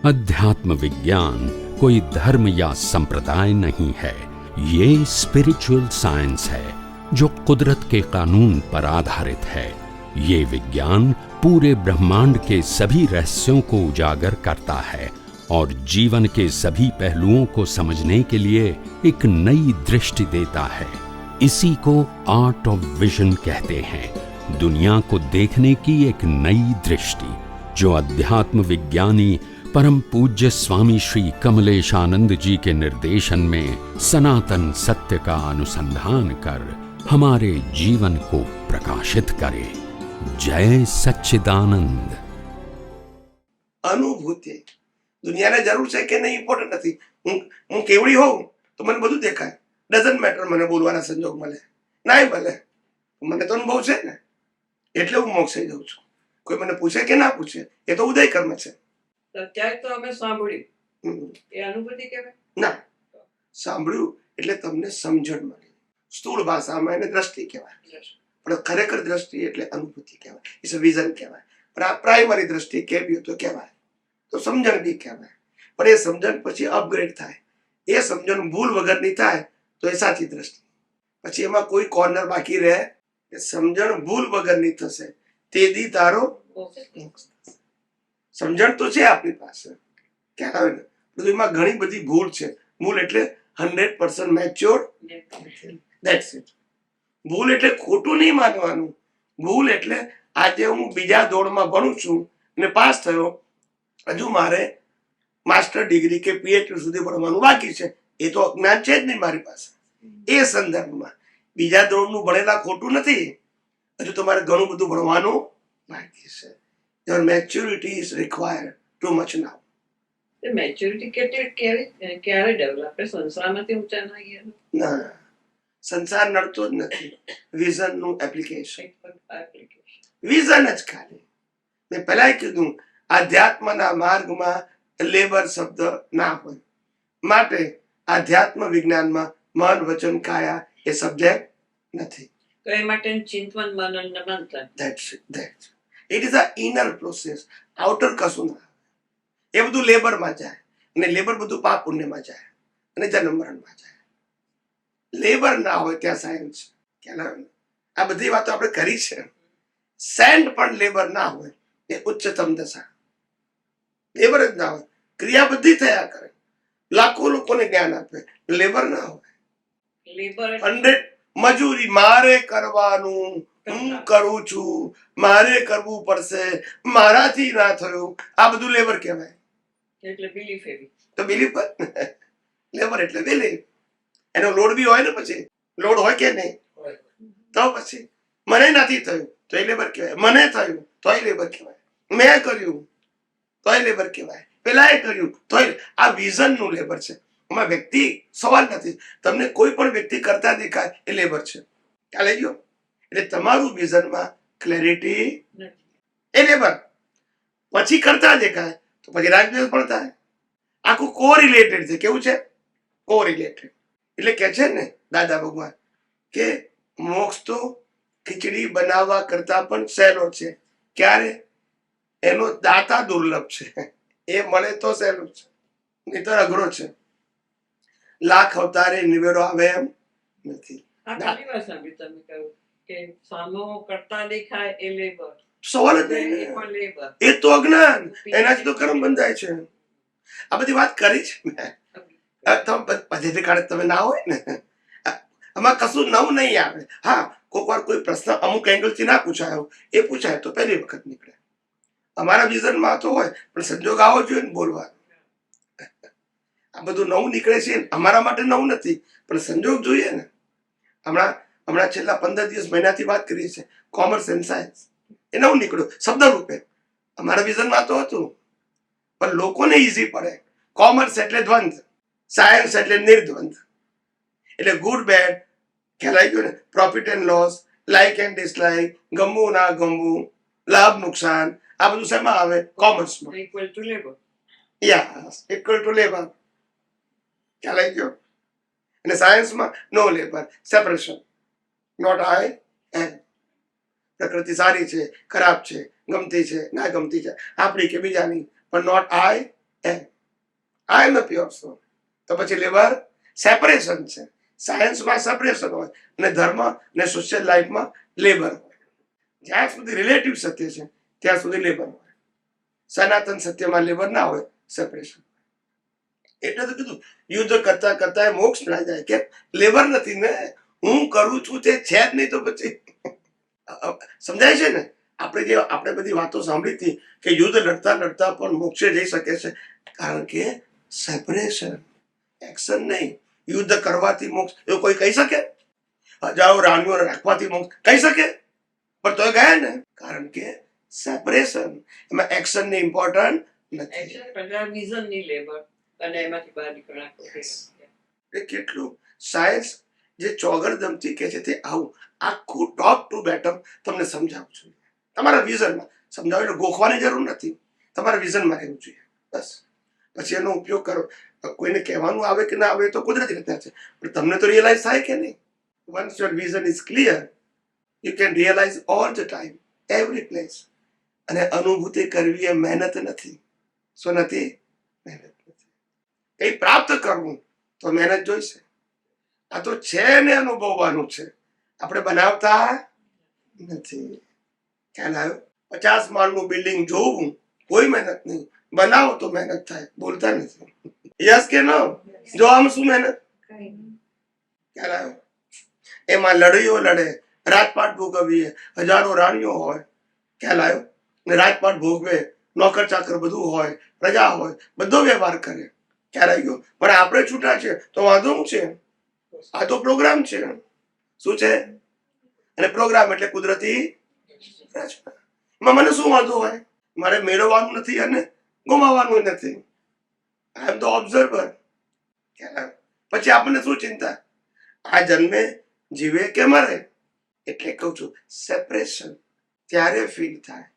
अध्यात्म विज्ञान कोई धर्म या संप्रदाय नहीं है, ये स्पिरिचुअल साइंस है जो कुदरत के कानून पर आधारित है। ये विज्ञान पूरे ब्रह्मांड के सभी रहस्यों को उजागर करता है और जीवन के सभी पहलुओं को समझने के लिए एक नई दृष्टि देता है। इसी को आर्ट ऑफ विजन कहते हैं, दुनिया को देखने की एक नई दृष्टि, जो अध्यात्म विज्ञानी परम पूज्य स्वामी श्री कमलेशानंद जी के निर्देशन में सनातन सत्य का अनुसंधान कर हमारे जीवन को प्रकाशित करे। जय सच्चिदानंद। અનુભૂતિ દુનિયાને જરૂર છે કે નહીં ઇમ્પોર્ટન્ટ નથી। હું કેવડી હોઉં તો મને બધું દેખાય, ડઝન્ટ મેટર મને બોલવાના સંજોગ મળે નાય મળે, મને તો અનુભવ છે ને, એટલે હું મોક્ષે જાઉં છું। કોઈ મને પૂછે કે ના પૂછે એ તો ઉદય કર્મ છે। અત્યારે તો અમે સાંભળ્યું એ અનુભૂતિ કહેવાય ના, સાંભળ્યું એટલે તમને સમજણ મળી, સ્થૂળ ભાષામાં એને દ્રષ્ટિ કહેવાય, પણ ખરેખર દ્રષ્ટિ એટલે અનુભૂતિ કહેવાય, ઇટ્સ અ વિઝન કહેવાય। પણ આ પ્રાઇમરી દ્રષ્ટિ કેવી તો કહેવાય, તો સમજણ બી કહેવાય। પણ એ સમજણ પછી અપગ્રેડ થાય, એ સમજણ ભૂલ વગરની થાય તો એ સાચી દ્રષ્ટિ। પછી એમાં કોઈ કોર્નર બાકી રહે, એ સમજણ ભૂલ વગરની થશે, તેદી તારો સમજણ તો છે આપણી પાસે, ખ્યાલ આવે ને, બધું એમાં ઘણી બધી ભૂલ છે। ભૂલ એટલે 100% મેચ્યોર, ધેટ્સ ઇટ। ભૂલ એટલે ખોટું નહીં માનવાનું, ભૂલ એટલે આજે હું બીજા દોડમાં ભણું છું અને પાસ થયો, હજુ મારે માસ્ટર ડિગ્રી કે પીએચડી સુધી ભણવાનું બાકી છે, એ તો જ્ઞાન છે જ નહીં મારી પાસે। એ સંદર્ભમાં બીજા દોડનું ભણેલા ખોટું નથી, હજુ તમારે ઘણું બધું ભણવાનું બાકી છે। Your maturity is required too much now. Maturity ક્યારે ડેવલપ? સંસારમાંથી ઊંચા ના ગયા ના, સંસાર નડતો જ નથી, વિઝન નું એપ્લિકેશન, વિઝન જ ખાલી। મેં પહેલા કીધું આધ્યાત્મના માર્ગમાં લેબર શબ્દ ના હોય, માટે આધ્યાત્મ વિજ્ઞાનમાં મન વચન કાયા એ સબ્જેક્ટ નથી। તો એ માટે ચિંતન મનન ને મંથન, that's it is a inner process, outer કશું ના, એ બધું લેબરમાં જાય, અને લેબર બધું પાપ પુણ્યમાં જાય અને જન્મ મરણમાં જાય। લેબર ના હોય ત્યાં સાયન્સ, ખ્યાલ આવે ને? આ બધી વાતો આપણે કરી છે। સેન્ટ પણ લેબર ના હોય એ ઉચ્ચતમ દશા, લેબર જ ના હોય, ક્રિયા બધી થયા કરે, લાખો લોકોને જ્ઞાન આપે, લેબર ના હોય। લેબર 100 મજૂરી મારે કરવાનું, હું કરું છું, મારે કરવું પડશે, મારાથી ના થયું, આ બધું લેબર કહેવાય। એટલે બિલીફ એવી તો બિલીફ લેબર એટલે બિલીફ, એનો લોડ બી હોય ને, પછી લોડ હોય કે નહીં, તો પછી મને નથી થયું તો એ લેબર કહેવાય, મને થયું તો એ લેબર કહેવાય, મેં કર્યું તો એ લેબર કહેવાય, પેલાએ કર્યું તો આ વિઝન નું લેબર છે। એમાં વ્યક્તિ સવાલ નથી, તમને કોઈ પણ વ્યક્તિ કરતા દેખાય એ લેબર છે, ખ્યાલ આવી ગયો? એટલે તમારું વિઝનમાં ક્લેરિટી એ લેબર, પછી કરતા દેખાય તો પછી રાજદ્વેષ પણ થાય। આખું કોરિલેટેડ છે, કેવું છે? કોરિલેટેડ। એટલે કે છે ને દાદા ભગવાન કે મોક્ષ તો ખીચડી બનાવવા કરતા પણ સહેલો છે, ક્યારે? એનો દાતા દુર્લભ છે, એ મળે તો સહેલું છે, નહીં તો અઘરો છે। લાખ અવતારે નિવેડો આવે એમ નથી। આ પહેલી વાર સાંભળ્યું તમે કહ્યું કે સામો કરતા દેખાય એ લેબર, સવાલ જ નહીં, લેબર એ તો અજ્ઞાન, એનાથી તો કર્મ બંધાય છે। આ બધી વાત કરી છે મેં, પછી કાળે તમે ના હોય ને, આમાં કશું નવું નહીં આવે। હા, કોઈક વાર કોઈ પ્રશ્ન અમુક એંગલથી ના પૂછાયો, એ પૂછાય તો પહેલી વખત નીકળે, અમારા વિઝનમાં તો હોય, પણ સંજોગ આવો જોઈએ ને બોલવાનો। આ બધું નવું નીકળે છે, અમારા માટે નવું નથી, પણ સંજોગ જોઈએ ને। હમણાં છેલ્લા 15 દિવસ મહિનાથી વાત કરીએ છીએ કોમર્સ એન્ડ સાયન્સ, એ નવું નીકળ્યું શબ્દ રૂપે, અમારા વિઝનમાં તો હતું, પણ લોકોને ઈઝી પડે। કોમર્સ એટલે દ્વંદ્વ, સાયન્સ એટલે નિર્દ્વંદ, એટલે ગુડ બેડ, ખ્યાલ આવી ગયો ને, profit and loss, like and dislike, ગમવું ના ગમવું, લાભ નુકસાન, આ બધું શેમાં આવે? કોમર્સમાં। Equal to labour, yes, equal to labour, ખ્યાલ આવી ગયો? અને સાયન્સમાં no labour, separation, not I and, પ્રકૃતિ સારી છે ખરાબ છે, ગમતી છે ના ગમતી છે, આપણી કે બીજાની, પણ not I M I M a pure સોલ. તો પછી લેબર સેપરેશન છે. સાયન્સમાં સેપરેશન હોય અને ધર્મ અને સોશિયલ લાઈફમાં લેબર હોય. જ્યાં સુધી રિલેટિવ સત્ય છે ત્યાં સુધી લેબર હોય. સનાતન સત્યમાં લેબર ના હોય, સેપરેશન. એટલે તો કીધું યુદ્ધ કરતા કરતા મોક્ષ ના જાય કે લેબર નથી ને, હું કરું છું તે છે જ નહીં. તો પછી સમજાય છે ને. આપણે બધી વાતો સાંભળી હતી કે યુદ્ધ લડતા લડતા પણ મોક્ષે જઈ શકે છે, કારણ કે સેપરેશન, એક્શન નહીં. યુદ્ધ કરવાથી મોક્ષ એવું કોઈ કહી શકે? હજારો રાણીઓ રાખવાથી મોક્ષ કહી શકે? પણ તો ગયા ને, કારણ કે સેપરેશન. એમાં એક્શન ને ઇમ્પોર્ટન્ટ નથી. એક્શન પહેલા વિઝન ની લેબર અને એમાંથી બહાર નીકળવા. એટલે કેટલું સાયન્સ જે ચોગરદમથી કે છે તે આવું આખું ટોપ ટુ બેટમ તમને સમજાવું છું. તમારા વિઝનમાં સમજાવો એટલે ગોખવાની જરૂર નથી, તમારા વિઝનમાં રહેવું જોઈએ બસ. પછી એનો ઉપયોગ કરો. કોઈને કહેવાનું આવે કે ના આવે તો કુદરતી રીતના છે, પણ તમને તો રિયલાઇઝ થાય કે નહીં. Once your vision is clear, you can realize all the time, every place. અને અનુભૂતિ કરવી એ મહેનત નથી. શું નથી? મહેનત નથી. કંઈ પ્રાપ્ત કરવું તો મહેનત જોઈશે. આ તો છે ને અનુભવવાનું છે, આપણે બનાવતા નથી. ખ્યાલ આવ્યો? 50 માળનું બિલ્ડિંગ જોવું કોઈ મહેનત નહીં, બનાવો તો મહેનત થાય. બોલતા નથી. યસ કે નો? જોવામાં શું મહેનત? ખ્યાલ આવ્યો? એમાં લડાઈઓ લડે, રાજપાટ ભોગવીએ, હજારો રાણીઓ હોય. ખ્યાલ આવ્યો? ને રાજપાટ ભોગવે, નોકર ચાકર બધું હોય, પ્રજા હોય, બધો વ્યવહાર કરે. ખ્યાલ આવી ગયો? પણ આપણે છૂટા છે તો વાંધો શું છે? આ તો પ્રોગ્રામ છે. શું છે? અને પ્રોગ્રામ એટલે કુદરતી રચના. એમાં મને શું વાંધો હોય? મારે મેળવવાનું નથી અને ગુમાવવાનું નથી. આઈ એમ ધ ઓબ્ઝર્વર. પછી આપણને શું ચિંતા? આ જન્મે જીવે કે મરે. એટલે કહું છું સેપરેશન ત્યારે ફીલ થાય,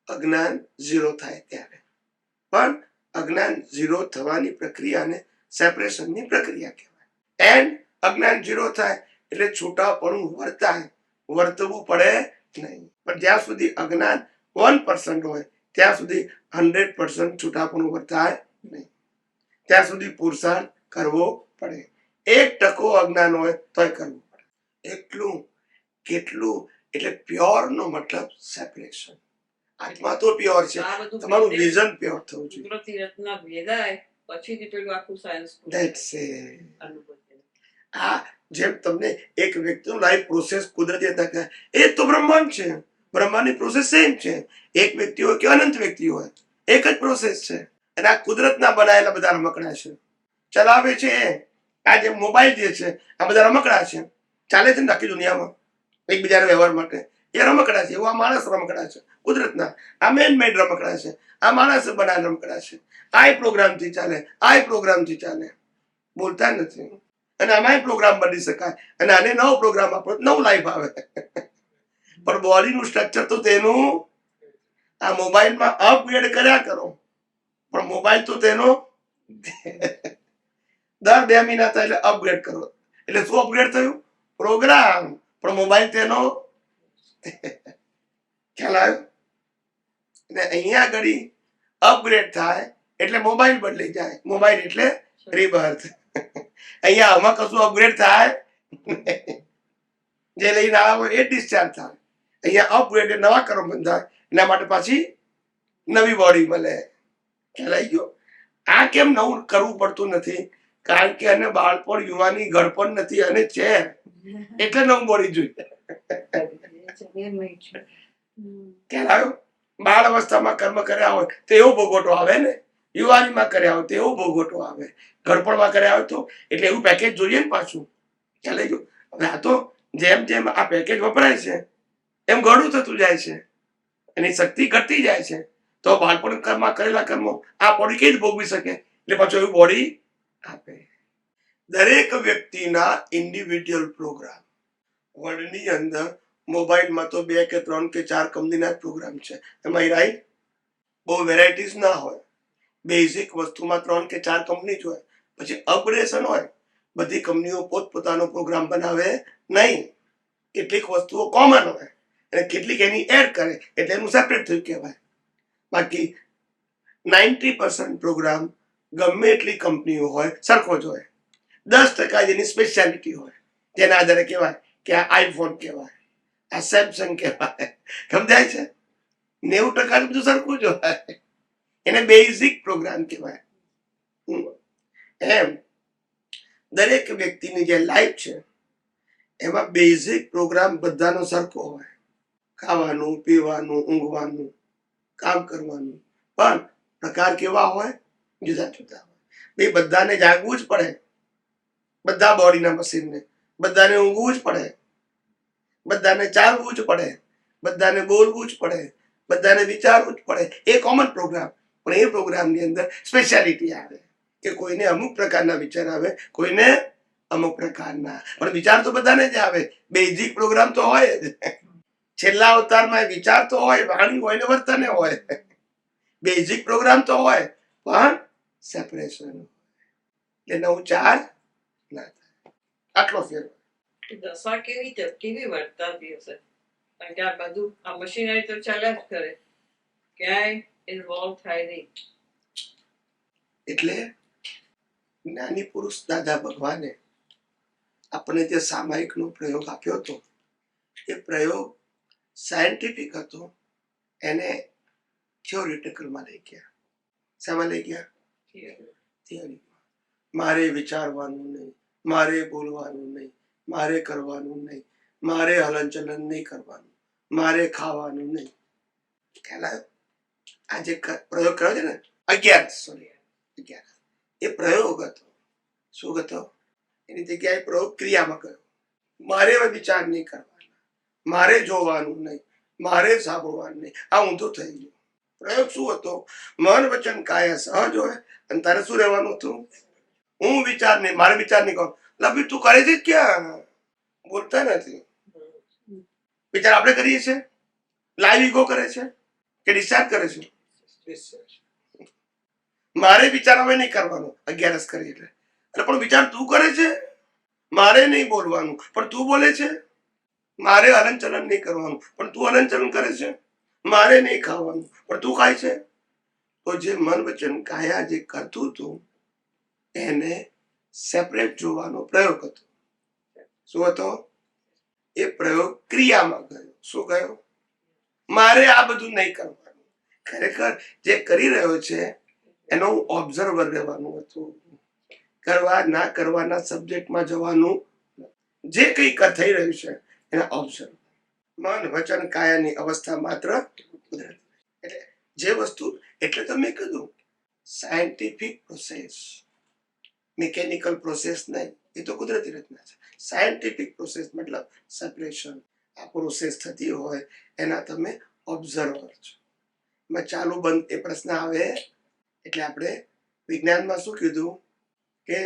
અજ્ઞાન ઝીરો થાય ત્યારે. પણ અજ્ઞાન ઝીરો થવાની પ્રક્રિયાને સેપરેશનની પ્રક્રિયા કહેવાય. એન્ડ અજ્ઞાન ઝીરો થાય એટલે છૂટાપણું વર્તાય, વર્તવું પડે નહીં. પણ જ્યાં સુધી અજ્ઞાન 1% હોય ત્યાં સુધી 100% છૂટાપણું વર્તાય નહીં. ત્યાં સુધી પુરુષાર્થ કરવો પડે. 1% અજ્ઞાન હોય તોય કરવું પડે. એટલું કેટલું એટલે પ્યોર નો મતલબ સેપરેશન. આત્મા તો પ્યોર છે, તમારું વિઝન પ્યોર થવું જોઈએ. કુદરતી રચના ભેદાય પછીથી પેલું આખું સાયન્સ. That's it. આ જેમ તમને એક વ્યક્તિનું લાઈફ પ્રોસેસ કુદરતી હતા કે એ તો બ્રહ્માંડ છે, બ્રહ્માંડની પ્રોસેસ સેમ છે. એક વ્યક્તિ હોય કે અનંત વ્યક્તિ હોય, એક જ પ્રોસેસ છે. અને આ કુદરતના બનાયેલા બધા રમકડા છે, ચલાવે છે. આ જે મોબાઈલ જે છે આ બધા રમકડા છે, ચાલે છે ને આખી દુનિયામાં એકબીજાના વ્યવહાર માટે. એ રમકડા છે. એવું આ માણસ રમકડા છે કુદરતના. આ મેન મેડ રમકડા છે. આ માણસ બનાવેલા રમકડા છે. આ પ્રોગ્રામથી ચાલે, આ પ્રોગ્રામથી ચાલે. બોલતા નથી. અને આમાં પ્રોગ્રામ બની શકાય અને આને નવો પ્રોગ્રામ આપો, નવું લાઈફ આવે. પણ બોડીનું સ્ટ્રક્ચર તો તેનું આ મોબાઈલમાં અપગ્રેડ કર્યા કરો. પણ મોબાઈલ તો તેનો દર 2 મહિના થાય એટલે અપગ્રેડ કરો. એટલે શું અપગ્રેડ થયું? પ્રોગ્રામ. પણ મોબાઈલ તેનો ખ્યાલ આવ્યો? અને અહીંયા આગળ અપગ્રેડ થાય એટલે મોબાઈલ બદલી જાય. મોબાઈલ એટલે રીબર્થ. અહીંયા આમાં કશું અપગ્રેડ થાય, જે લઈને આવ્યા હોય એ ડિસ્ચાર્જ થાય. અહીંયા અપગ્રેડ નવા કર્મ બંધાય, એના માટે પાછી નવી બોડી મળે. ખ્યાલ આવી ગયો? આ કેમ નવું કરવું પડતું નથી? કારણ કે એને બાળપણ, યુવાની, ગળપણ નથી અને છે એટલે નવું બોડી જોઈએ. ખ્યાલ આવ્યો? બાળ અવસ્થામાં કર્મ કર્યા હોય તો એવો ભોગવટો આવે ને, યુવાનીમાં કર્યા હોય તો એવો ભોગવટો આવે, ઘડપણમાં કર્યા હોય તો. એટલે એવું પેકેજ જોઈએ ને પાછું. ખ્યાલ આવી ગયો? હવે આ તો જેમ જેમ આ પેકેજ વપરાય છે એમ ઘણું થતું જાય છે, એની શક્તિ ઘટતી જાય છે. તો બાળપણ કર્મમાં કરેલા કર્મો આ બોડી કઈ જ ભોગવી શકે? એટલે પાછું એવું બોડી આપે. દરેક વ્યક્તિના ઇન્ડિવિડ્યુઅલ પ્રોગ્રામ. વર્લ્ડની અંદર મોબાઈલમાં તો 2 કે 3 કે 4 કંપનીના પ્રોગ્રામ છે. એમાં રાઈટ બહુ વેરાયટીઝ ના હોય. બેઝિક વસ્તુમાં 3 કે 4 કંપની જ હોય. પછી અપગ્રેડેશન હોય. બધી કંપનીઓ પોતપોતાનો પ્રોગ્રામ બનાવે નહીં. કેટલીક વસ્તુઓ કોમન હોય અને કેટલીક એની એડ કરે એટલે એનું સેપરેટ થયું કહેવાય. બાકી 90% પ્રોગ્રામ ગમે એટલી કંપનીઓ હોય સરખો જ હોય. 10% જેની સ્પેશિયાલિટી હોય તેના આધારે કહેવાય કે આ આઈફોન કહેવાય, આ સેમસંગ કહેવાય. સમજાય છે? 90% બધું સરખું જ હોય, એને બેઝિક પ્રોગ્રામ કહેવાય. એમ દરેક વ્યક્તિની જે લાઈફ છે એમાં બેઝિક પ્રોગ્રામ બધાનો સરખો હોય. ખાવાનું, પીવાનું, ઊંઘવાનું, કામ કરવાનું, પણ પ્રકાર કેવા હોય? જુદા જુદા હોય. એ બધાને જાગવું જ પડે, બધા બોડીના મશીનને. બધાને ઊંઘવું જ પડે, બધાને ચાલવું જ પડે, બધાને બોલવું જ પડે, બધાને વિચારવું જ પડે. એ કોમન પ્રોગ્રામ. પણ એ પ્રોગ્રામની અંદર સ્પેશિયાલિટી આવે કે કોઈને અમુક પ્રકારના વિચાર આવે, કોઈને અમુક પ્રકારના. પણ વિચાર તો બધાને જ આવે. બેઝિક પ્રોગ્રામ તો હોય જ. છેલ્લા અવતારમાં વિચાર તો હોય, વાણી હોય ને વર્તન હોય. બેઝિક પ્રોગ્રામ તો હોય, પણ સેપરેશન એટલે 9-4 ના થાય. આટલો ફેર. દશા કેવી વર્તાતી હશે? કારણ કે આ બધું આ મશીનરી તો ચાલ્યા જ કરે, ક્યાંય ઇન્વોલ્વ થાય નહીં. એટલે જ્ઞાની પુરુષ દાદા ભગવાને આપણે જે સામાયિકનો પ્રયોગ આપ્યો હતો એ પ્રયોગ સાયન્ટિફિક હતો, એને થિયોરિટિકલમાં લઈ ગયા. શામાં લઈ ગયા? થિયરીમાં. મારે વિચારવાનું નહીં, મારે બોલવાનું નહીં, મારે કરવાનું નહીં, મારે હલનચલન નહીં કરવાનું, મારે ખાવાનું નહીં. ખ્યાલ આવ્યો? આ જે પ્રયોગ કર્યો છે ને 11 એ પ્રયોગ હતો. શું હતો? એની જગ્યાએ પ્રયોગ ક્રિયામાં કર્યો. મારે હવે વિચાર નહીં કરવાના, મારે જોવાનું નહીં, મારે સાંભળવાનું નહીં. આ ઊંધું થઈ ગયું. પ્રયોગ શું હતો? મન વચન કાયા સહજ હોય અને તારે શું રહેવાનું હતું? હું વિચાર નહીં, મારે વિચાર નહીં કહું. લભી તું કરે છે ક્યાં? બોલતા નથી. વિચાર આપણે કરીએ છીએ? લાઈવ ઈગો કરે છે કે ડિસ્ચાર્જ કરે છે? મારે વિચાર હવે નહીં કરવાનો 11 કરી એટલે. પણ વિચાર તું કરે છે? મારે નહીં બોલવાનું પણ તું બોલે છે. મારે હલનચલન નહીં કરવાનું પણ તું હલનચલન કરે છે. મારે નહીં ખાવાનું પણ તું ખાય છે. તો જે મન વચન કાયા જે કરતું હતું એને સેપરેટ જોવાનો પ્રયોગ હતો. શું હતો? એ પ્રયોગ ક્રિયામાં ગયો. શું ગયો? મારે આ બધું નહીં કરવાનું. ખરેખર જે કરી રહ્યો છે એનો હું ઓબ્ઝર્વર રહેવાનું હતું. કરવા ના કરવાના સબ્જેક્ટમાં જવાનું. જે કંઈ થઈ રહ્યું છે એના ઓબ્ઝર્વ. મન વચન કાયાની અવસ્થા માત્ર કુદરત. એટલે જે વસ્તુ, એટલે તો મેં કીધું સાયન્ટિફિક પ્રોસેસ, મિકેનિકલ પ્રોસેસ નહીં. એ તો કુદરતી રચના છે. સાયન્ટિફિક પ્રોસેસ મતલબ સેપરેશન. આ પ્રોસેસ થતી હોય એના તમે ઓબ્ઝર્વર છો. એમાં ચાલુ બંધ એ પ્રશ્ન આવે એટલે આપણે વિજ્ઞાનમાં શું કીધું કે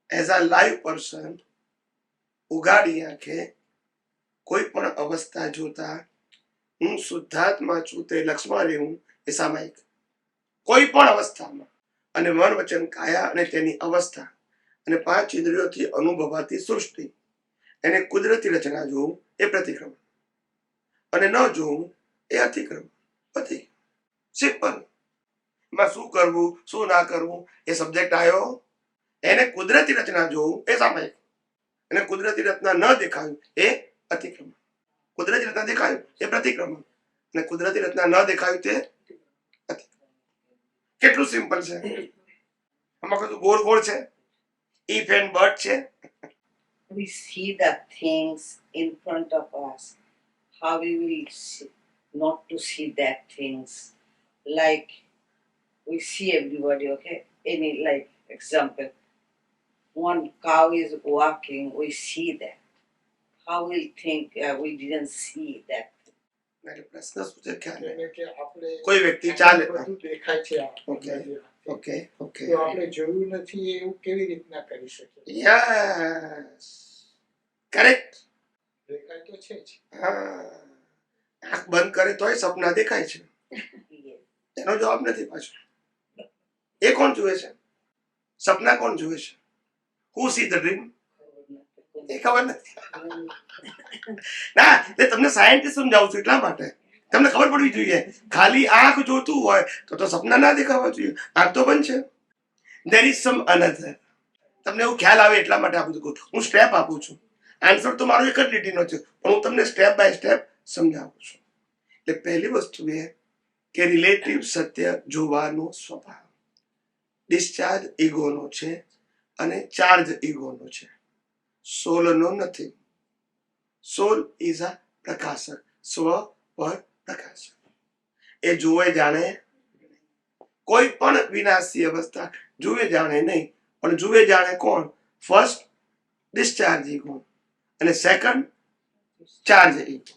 એઝ અ લાઈવ પર્સન ઉગાડી આંખે કોઈ પણ અવસ્થા જોતા હું શુદ્ધાત્મા છું તે લક્ષમાં રહેવું એ સામાયિક. કોઈ પણ અવસ્થામાં. અને મન વચન કાયા અને તેની અવસ્થા અને 5 ઇન્દ્રિયોથી અનુભવાતી સૃષ્ટિ એને કુદરતી રચના જોવું એ પ્રતિક્રમણ. અને ન જોવું એ અતિક્રમણ. પતિ સિમ્પલ. એમાં શું કરવું શું ના કરવું એ સબ્જેક્ટ આવ્યો. એને કુદરતી રચના જોવું એ સામાયિક. અને કુદરતી રચના ન દેખાયું એ અતિક્રમણ. કુદરતી રચના દેખાયું એ પ્રતિક્રમણ. અને કુદરતી રચના ન દેખાયું તે અતિક્રમણ. કેટલું સિમ્પલ છે. આમાં કશું ગોળ ગોળ છે? ઇફ એન્ડ બટ છે? we see the things in front of us, how we will see, not to see that things. Like we see everybody, okay? Any like example, one cow is walking, we see that. How we'll think we didn't see that. એટલે પ્રશ્ન શું છે ખ્યાલ? એટલે કે આપણે કોઈ વ્યક્તિ ચાલે. બધું દેખાય છે ઓકે. Okay okay. તો આપણે જોયું નથી એવું કેવી રીતના કરી શકીએ? Yes correct. દેખાય તો છે જ. હા, આંખ બંધ કરે તોય સપના દેખાય છે. Yes. એનો જવાબ નથી પાછો. એ કોણ જુએ છે? સપના કોણ જુએ છે? હુ સી ધ ડ્રીમ? એ ખબર નથી. ના, એટલે તમને સાયન્ટિસ્ટ સમજાવું છું એટલા માટે તમને ખબર પડવી જોઈએ. ખાલી આંખ જોતું હોય તો સપના ના દેખાવા જોઈએ. આંખ તો બંધ છે. There is sum another. તમને એવું ખ્યાલ આવે એટલા માટે આ બધું કહું. હું સ્ટેપ આપું છું. આન્સર તો મારો એક જ લીટીનો છે, પણ હું તમને સ્ટેપ બાય સ્ટેપ સમજાવું છું. એટલે પહેલી વસ્તુ એ કે રિલેટિવ સત્ય જોવાનો સ્વભાવ ડિસ્ચાર્જ ઈગોનો છે અને ચાર્જ ઈગોનો છે, સોલનો નથી. સોલ ઇઝ અ પ્રકાશક, સ્વ પર પ્રકાશક. એ જુએ જાણે કોઈ પણ વિનાશી અવસ્થા જુએ જાણે નહીં, પણ જુએ જાણે કોણ? ફર્સ્ટ ડિસ્ચાર્જ ઈગો અને second charge ego.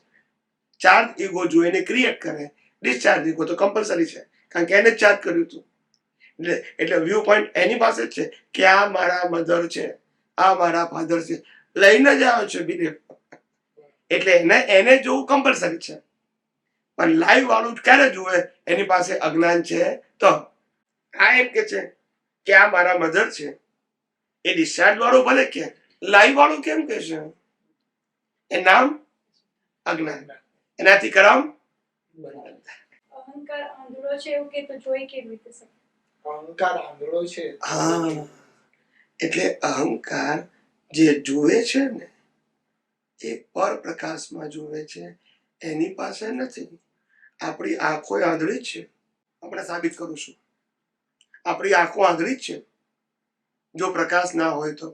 Charge ego જોઈને ક્રિએટ કરે, ડિસ્ચાર્જ ઈગો તો કમ્પલસરી છે, કારણ કે એને જ ચાર્જ કર્યું હતું. એટલે વ્યૂ પોઈન્ટ એની પાસે જ છે કે આ મારા મધર છે, આ મારા ફાધર છે, લઈને જ આવ્યો છે બિલીફ. એટલે એને જોવું કમ્પલસરી છે. પણ લાઈવ વાળું ક્યારે જુએ? એની પાસે અજ્ઞાન છે તો. આ એમ કે છે કે આ મારા મધર છે, એ ડિસ્ચાર્જ વાળું ભલે કે, લાઈવ વાળું કેમ કે છે? એ નામ અજ્ઞાન, એનાથી કરમ. અહંકાર આંધળો છે એવું કે તો જોઈ કેવી રીતે શકે? અહંકાર આંધળો છે. હા, એટલે અહંકાર જે જુએ છે ને એ પર પ્રકાશમાં જુએ છે, એની પાસે નથી. આપણી આંખો આંધળી જ છે. આપણે સાબિત કરું છું. આપણી આંખો આંધળી જ છે. જો પ્રકાશ ના હોય તો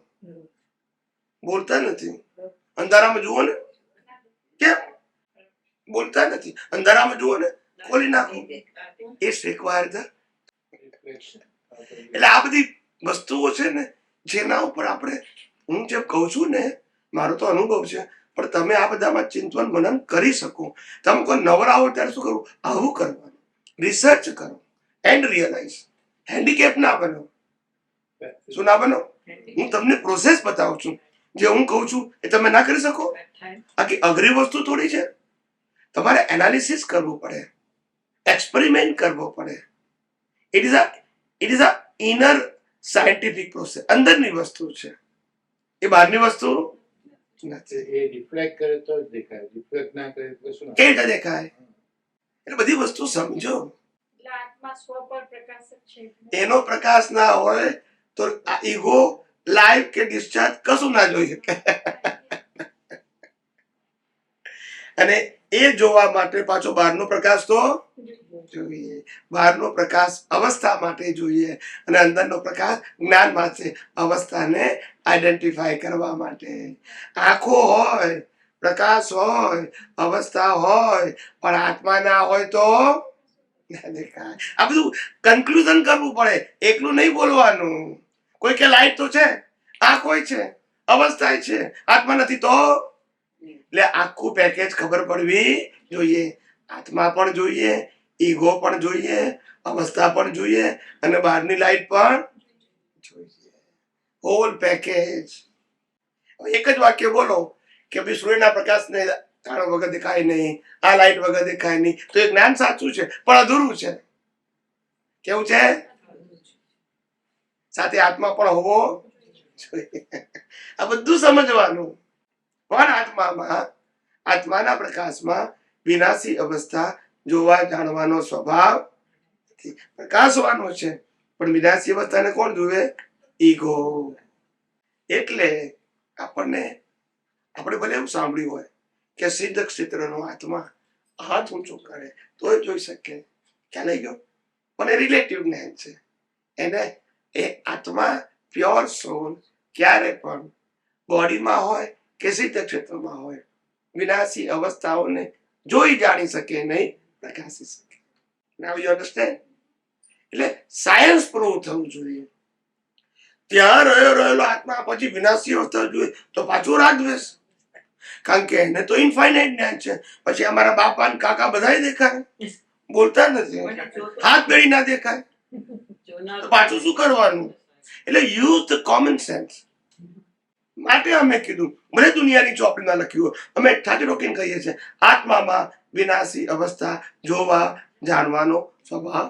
બોલતા નથી. અંધારામાં જુઓ ને, કેમ બોલતા નથી? અંધારામાં જુઓ ને, ખોલી નાખો. એ શીખવાડ. એટલે આ બધી વસ્તુઓ છે ને જેના ઉપર આપણે, હું જેમ કહું છું ને, મારો તો અનુભવ છે, પણ તમે આ બધામાં ચિંતન મનન કરી શકો. તમે કોઈ નવરા હો ત્યારે શું કરવું? આવું કરવાનું, રિસર્ચ કરો એન્ડ રિયલાઇઝ. હેન્ડીકેપ ના બનો. શું ના બનો? હું તમને પ્રોસેસ બતાવું છું. જે હું કહું છું એ તમે ના કરી શકો. આખી અઘરી વસ્તુ થોડી છે. તમારે એનાલિસિસ કરવું પડે, એક્સપેરિમેન્ટ કરવો પડે. It is a inner scientific process. અંદરની વસ્તુ છે, એ બહારની વસ્તુ નથી. એ રિફ્લેક્ટ કરે તો જ દેખાય, રિફ્લેક્ટ ના કરે તો શું? કેવી રીતે દેખાય? એટલે બધી વસ્તુ સમજો. એટલે આત્મા સ્વ પર પ્રકાશક છે. એનો પ્રકાશ ના હોય તો આ ઈગો લાઈવ કે ડિસ્ચાર્જ કશું ના જોઈ શકે. અને એ જોવા માટે પાછો બહારનો પ્રકાશ તો જોઈએ. બહારનો પ્રકાશ અવસ્થા માટે જોઈએ અને અંદરનો પ્રકાશ જ્ઞાન માટે, અવસ્થાને આઈડેન્ટિફાય કરવા માટે. આંખો હોય, પ્રકાશ હોય, અવસ્થા હોય, પણ આત્મા ના હોય તો ના દેખાય. આ બધું કન્ક્લુઝન કરવું પડે, એકલું નહીં બોલવાનું. કોઈ કે લાઈટ તો છે, આંખ હોય છે, અવસ્થા છે, આત્મા નથી તો. એટલે આખું પેકેજ ખબર પડવી જોઈએ. આત્મા પણ જોઈએ, ઈગો પણ જોઈએ, અવસ્થા પણ જોઈએ અને બહારની લાઈટ પણ જોઈએ. Whole package. એક જ વાક્ય બોલો કે ભાઈ સૂર્યના પ્રકાશને કાળો વગર દેખાય નહીં, આ લાઈટ વગર દેખાય નહીં, તો એ જ્ઞાન સાચું છે પણ અધૂરું છે. કેવું છે? સાથે આત્મા પણ હોવો જોઈએ. આ બધું સમજવાનું. પણ આત્માના પ્રકાશમાં વિનાશી અવસ્થા જોવા જાણવાનો સ્વભાવ નથી. પ્રકાશવાનો છે પણ વિનાશી અવસ્થાને કોણ જુએ? ઈગો. એટલે આપણે ભલે એવું સાંભળ્યું હોય કે સિદ્ધ ક્ષેત્રનો આત્મા હાથ ઊંચો કરે તો જોઈ શકે. ખ્યાલ આવી ગયો? પણ એ રિલેટિવ જ્ઞાન છે. એને એ આત્મા પ્યોર સોલ ક્યારે પણ બોડીમાં હોય કે સિદ્ધ ક્ષેત્રમાં હોય વિનાશી અવસ્થાઓને જોઈ જાણી શકે નહીં, પ્રકાશી શકે. Now you understand? એટલે સાયન્સ પ્રૂવ થવું જોઈએ. ત્યાં રહેલો આત્મા પછી વિનાશી અવસ્થા જોઈએ તો પાછો રાગદ્વેષ. કારણ કે એને તો ઇન્ફાઇનાઇટ જ્ઞાન છે. પછી અમારા બાપા ને કાકા બધાય દેખાય, બોલતા નથી, હાથ બેડી ના દેખાય, તો પાછું શું કરવાનું? એટલે યુઝ ધ કોમન સેન્સ. માટે અમે કીધું, ભલે દુનિયાની ચોપડીમાં લખ્યું, અમે ઠાઠી રોકીને કહીએ છીએ, આત્મામાં વિનાશી અવસ્થા જોવા જાણવાનો સ્વભાવ.